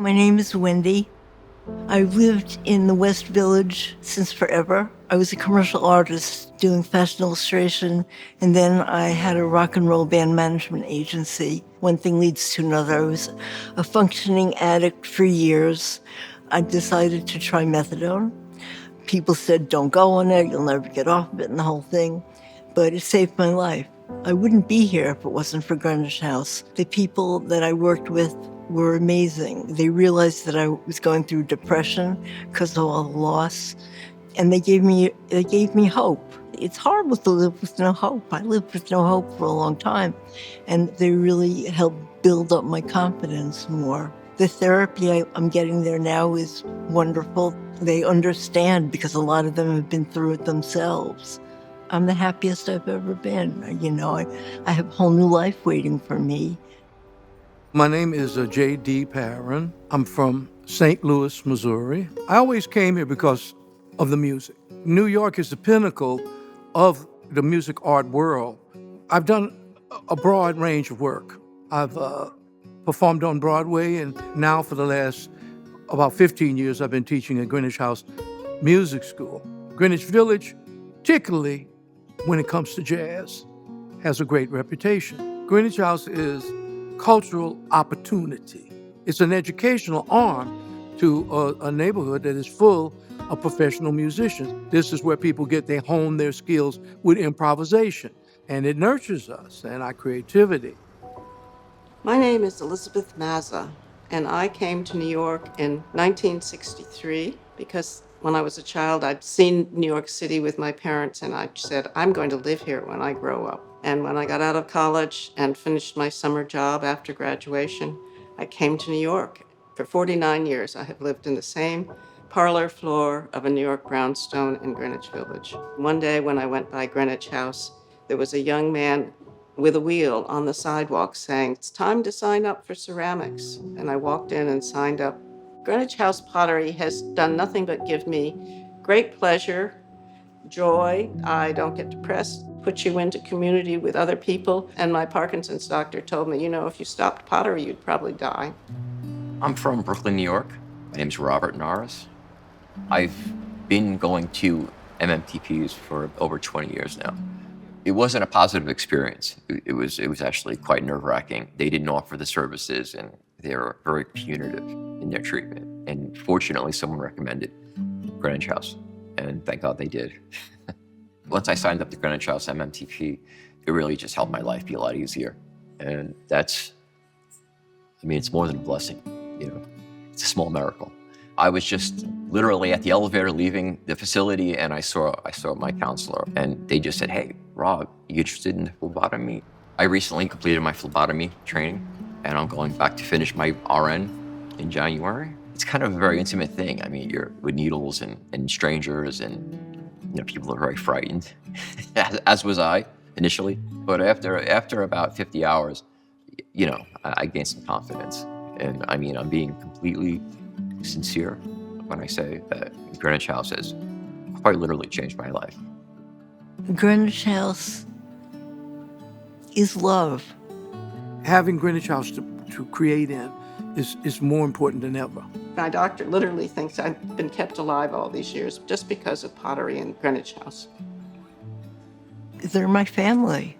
My name is Wendy. I've lived in the West Village since forever. I was a commercial artist doing fashion illustration, and then I had a rock and roll band management agency. One thing leads to another. I was a functioning addict for years. I decided to try methadone. People said, don't go on it, you'll never get off of it, and the whole thing. But it saved my life. I wouldn't be here if it wasn't for Greenwich House. The people that I worked with were amazing. They realized that I was going through depression because of all the loss, and they gave me hope. It's horrible to live with no hope. I lived with no hope for a long time, and they really helped build up my confidence more. The therapy I'm getting there now is wonderful. They understand because a lot of them have been through it themselves. I'm the happiest I've ever been. I have a whole new life waiting for me. My name is J.D. Perrin. I'm from St. Louis, Missouri. I always came here because of the music. New York is the pinnacle of the music art world. I've done a broad range of work. I've performed on Broadway, and now for the last about 15 years, I've been teaching at Greenwich House Music School. Greenwich Village, particularly when it comes to jazz, has a great reputation. Greenwich House is cultural opportunity. It's an educational arm to a neighborhood that is full of professional musicians. This is where people they hone their skills with improvisation, and it nurtures us and our creativity. My name is Elizabeth Mazza, and I came to New York in 1963 because when I was a child, I'd seen New York City with my parents, and I said, I'm going to live here when I grow up. And when I got out of college and finished my summer job after graduation, I came to New York. For 49 years, I have lived in the same parlor floor of a New York brownstone in Greenwich Village. One day when I went by Greenwich House, there was a young man with a wheel on the sidewalk saying, it's time to sign up for ceramics. And I walked in and signed up. Greenwich House Pottery has done nothing but give me great pleasure, joy. I don't get depressed, put you into community with other people. And my Parkinson's doctor told me, if you stopped pottery, you'd probably die. I'm from Brooklyn, New York. My name's Robert Norris. I've been going to MMTPs for over 20 years now. It wasn't a positive experience. It was actually quite nerve-wracking. They didn't offer the services, and they were very punitive in their treatment. And fortunately, someone recommended Greenwich House, and thank God they did. Once I signed up to Greenwich House MMTP, it really just helped my life be a lot easier. And it's more than a blessing, It's a small miracle. I was just literally at the elevator leaving the facility, and I saw my counselor, and they just said, hey, Rob, you interested in phlebotomy? I recently completed my phlebotomy training, and I'm going back to finish my RN in January. It's kind of a very intimate thing. You're with needles and strangers, and people are very frightened, as was I initially. But after about 50 hours, I gained some confidence. And I'm being completely sincere when I say that Greenwich House has quite literally changed my life. Greenwich House is love. Having Greenwich House to create in is more important than ever. My doctor literally thinks I've been kept alive all these years just because of pottery and Greenwich House. They're my family,